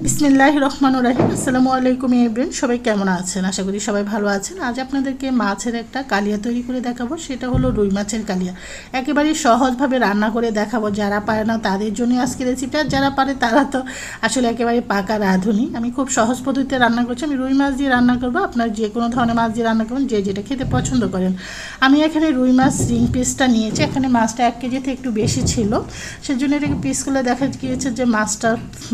বিসমিল্লাহির রহমানির রহিম। আসসালামু আলাইকুম এভরিওয়ান, সবাই কেমন আছেন? আশা করি সবাই ভালো আছেন। আজ আপনাদেরকে মাছের একটা কালিয়া তৈরি করে দেখাবো। সেটা হলো রুই মাছের কালিয়া। একেবারে সহজভাবে রান্না করে দেখাবো। যারা পারে না তাদের জন্য আজকে রেসিপি, আর যারা পারে তারা তো আসলে একেবারে পাকা রাঁধুনি। আমি খুব সহজ পদ্ধতিতে রান্না করছি। আমি রুই মাছ দিয়ে রান্না করবো। আপনার যে কোনো ধরনের মাছ দিয়ে রান্না করবেন, যে যেটা খেতে পছন্দ করেন। আমি এখানে রুই মাছ রিং পিসটা নিয়েছি। এখানে মাছটা 1 কেজিতে একটু বেশি ছিল, সেজন্য এটাকে পিসগুলো দেখা গিয়েছে যে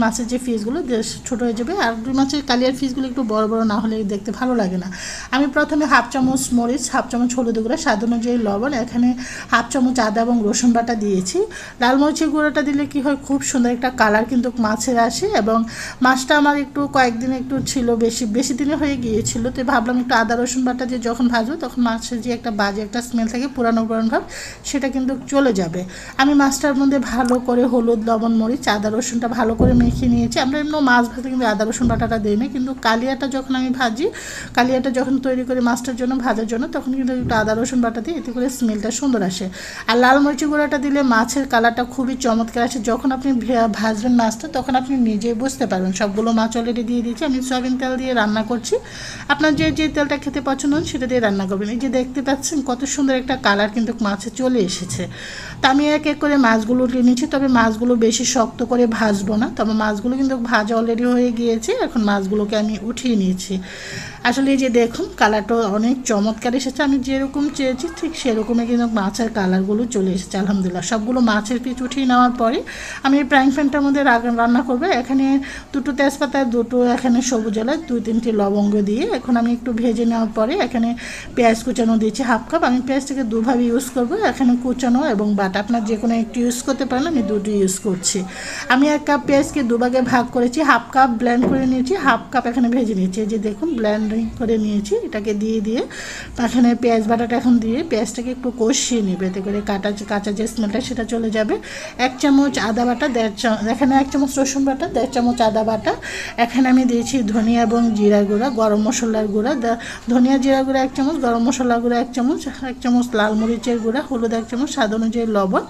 মাছের যে পিসগুলো ছোটো হয়ে যাবে। আর রুই মাছের কালিয়ার পিসগুলো একটু বড় বড় না হলে দেখতে ভালো লাগে না। আমি প্রথমে 1/2 চামচ মরিচ, 1/2 চামচ হলুদ গুঁড়া, স্বাদ অনুযায়ী লবণ, এখানে 1/2 চামচ আদা এবং রসুন বাটা দিয়েছি। লাল মরিচের গুঁড়োটা দিলে কি হয়, খুব সুন্দর একটা কালার কিন্তু মাছের আসে। এবং মাছটা আমার একটু কয়েকদিন একটু ছিল, বেশি দিনে হয়ে গিয়েছিল, তো ভাবলাম একটু আদা রসুন বাটা দিয়ে যখন ভাজবো তখন মাছের যে একটা বাজে একটা স্মেল থাকে, পুরানো ভাব, সেটা কিন্তু চলে যাবে। আমি মাছটার মধ্যে ভালো করে হলুদ, লবণ, মরিচ, আদা রসুনটা ভালো করে মেখে নিয়েছি। আমরা এমনি মাছ ভাজতে কিন্তু আদা রসুন বাটাটা দিই না, কিন্তু কালিয়াটা যখন আমি ভাজি, কালিয়াটা যখন তৈরি করি মাছটার জন্য, ভাজার জন্য, তখন কিন্তু একটু আদা রসুন বাটা দিই, এতে করে স্মেলটা সুন্দর আসে। আর লাল মরিচি গুঁড়াটা দিলে মাছের কালারটা খুবই চমৎকার আসে। যখন আপনি ভাজবেন মাছটা, তখন আপনি নিজেই বুঝতে পারবেন। সবগুলো মাছ অলরেডি দিয়ে দিয়েছি। আমি সয়াবিন তেল দিয়ে রান্না করছি। আপনার যে তেলটা খেতে পছন্দ হয় সেটা দিয়ে রান্না করবেন। এই যে দেখতে পাচ্ছেন কত সুন্দর একটা কালার কিন্তু মাছে চলে এসেছে। তা আমি এক এক করে মাছগুলো উঠিয়ে নিচ্ছি। তবে মাছগুলো বেশি শক্ত করে ভাজবো না, তবে মাছগুলো কিন্তু ভাজা অলরেডি হয়ে গিয়েছে। এখন মাছগুলোকে আমি উঠিয়ে নিয়েছি। আসলে এই যে দেখুন, কালারটা অনেক চমৎকার এসেছে। আমি যেরকম চেয়েছি ঠিক সেরকমই কিন্তু মাছের কালারগুলো চলে এসেছে। আলহামদুলিল্লাহ, সবগুলো মাছের পিস উঠিয়ে নেওয়ার পরে আমি এই ফ্রাইং প্যানটার মধ্যে রান্না করবো। এখানে 2টো তেজপাতা, 2টো এখানে সবুজ এলাচ, 2-3টি লবঙ্গ দিয়ে এখন আমি একটু ভেজে নেওয়ার পরে এখানে পেঁয়াজ কুচানো দিয়েছি 1/2 কাপ। আমি পেঁয়াজটাকে দুভাবে ইউজ করবো, এখানে কুচানো এবং বাটা, আপনার যে কোনো একটু ইউজ করতে পারেন। আমি দুটো ইউজ করছি। আমি 1 কাপ পেঁয়াজকে দুভাগে ভাগ করেছি, 1/2 কাপ ব্লেন্ড করে নিয়েছি, 1/2 কাপ এখানে ভেজে নিয়েছি। যে দেখুন, ব্লেন্ডিং করে নিয়েছি। এটাকে দিয়ে এখানে পেঁয়াজ বাটাটা এখন দিয়ে পেঁয়াজটাকে একটু কষিয়ে নেবে, এতে করে কাঁচা যে স্মেলটা সেটা চলে যাবে। 1 চামচ আদা বাটা, এখানে 1 চামচ রসুন বাটা, 1.5 চামচ আদা বাটা। এখানে আমি দিয়েছি ধনিয়া এবং জিরা গুঁড়া, গরম মশলার গুঁড়া, ধনিয়া জিরা গুঁড়া 1 চামচ, গরম মশলা গুঁড়া 1 চামচ, 1 চামচ লাল মরিচের গুঁড়া, হলুদ 1 চামচ, স্বাদ অনুযায়ী লবণ।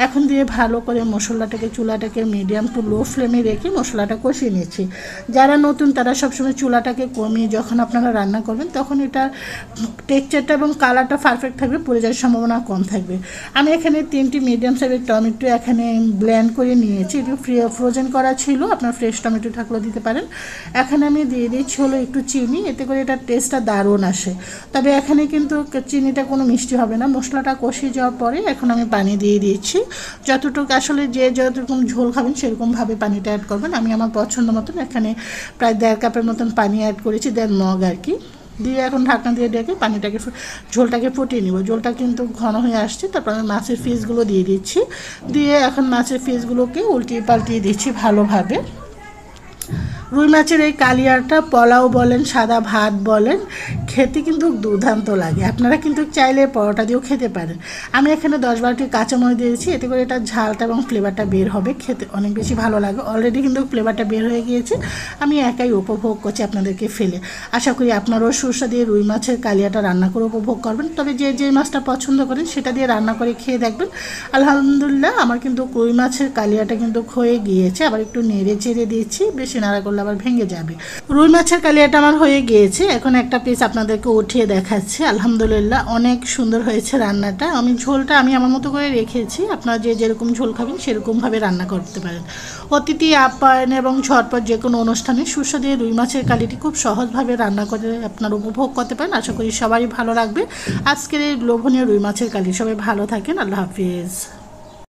এখন দিয়ে ভালো করে মশলাটাকে, চুলাটাকে মিডিয়াম টু লো ফ্লেমে রেখে মশলাটা কষিয়ে নিয়েছি। যারা নতুন তারা সবসময় চুলাটাকে কমিয়ে যখন আপনারা রান্না করবেন, তখন এটার টেক্সচারটা এবং কালারটা পারফেক্ট থাকবে, পুড়ে যাওয়ার সম্ভাবনা কম থাকবে। আমি এখানে 3টি মিডিয়াম সাইজের টমেটো এখানে ব্লেন্ড করে নিয়েছি। একটু ফ্রোজেন করা ছিল, আপনার ফ্রেশ টমেটো থাকলেও দিতে পারেন। এখানে আমি দিয়ে দিচ্ছি হলো একটু চিনি, এতে করে এটার টেস্টটা দারুণ আসে। তবে এখানে কিন্তু চিনিটা কোনো মিষ্টি হবে না। মশলাটা কষিয়ে যাওয়ার পরে এখন আমি পানি দিয়ে দিচ্ছি। যতটুকু আসলে যে যতরকম ঝোল খাবেন সেরকমভাবে পানিটা অ্যাড করবেন। আমি আমার পছন্দ মতন এখানে প্রায় 1.5 কাপের মতন পানি অ্যাড করেছি, 1.5 মগ আর কি। দিয়ে এখন ঢাকনা দিয়ে ডেকে পানিটাকে, ঝোলটাকে ফুটিয়ে নিব। ঝোলটা কিন্তু ঘন হয়ে আসছে। তারপর আমি মাছের পিসগুলো দিয়ে দিচ্ছি। দিয়ে এখন মাছের পিসগুলোকে উল্টিয়ে পাল্টিয়ে দিচ্ছি ভালোভাবে। রুই মাছের এই কালিয়াটা পোলাও বলেন, সাদা ভাত বলেন, খেতে কিন্তু দুর্দান্ত লাগে। আপনারা কিন্তু চাইলে পরোটা দিয়েও খেতে পারেন। আমি এখানে 10-12টি কাঁচামরিচ দিয়েছি, এতে করে এটা ঝালটা এবং ফ্লেভারটা বের হবে, খেতে অনেক বেশি ভালো লাগে। অলরেডি কিন্তু ফ্লেভারটা বের হয়ে গিয়েছে। আমি একাই উপভোগ করছি আপনাদেরকে ফেলে। আশা করি আপনারাও সরষে দিয়ে রুই মাছের কালিয়াটা রান্না করে উপভোগ করবেন। তবে যে মাছটা পছন্দ করেন সেটা দিয়ে রান্না করে খেয়ে দেখবেন। আলহামদুলিল্লাহ, আমার কিন্তু রুই মাছের কালিয়াটা কিন্তু হয়ে গিয়েছে। আবার একটু নেড়ে চেড়ে দিচ্ছি, বেশি নাড়া করলে আবার ভেঙে যাবে। রুই মাছের কালিয়াটা আমার হয়ে গিয়েছে। এখন একটা পিস আপনাদেরকে উঠিয়ে দেখাচ্ছি। আলহামদুলিল্লাহ, অনেক সুন্দর হয়েছে রান্নাটা। আমি ঝোলটা আমি আমার মতো করে রেখেছি। আপনারা যে যেরকম ঝোল খাবেন সেরকমভাবে রান্না করতে পারেন। অতিথি আপ্যায়ন এবং ঝটপট যে কোনো অনুষ্ঠানে সুস্বাদু দিয়ে রুই মাছের কালিয়াটি খুব সহজভাবে রান্না করে আপনারা উপভোগ করতে পারেন। আশা করি সবারই ভালো লাগবে আজকের এই লোভনীয় রুই মাছের কালি। সবাই ভালো থাকেন। আল্লাহ হাফিজ।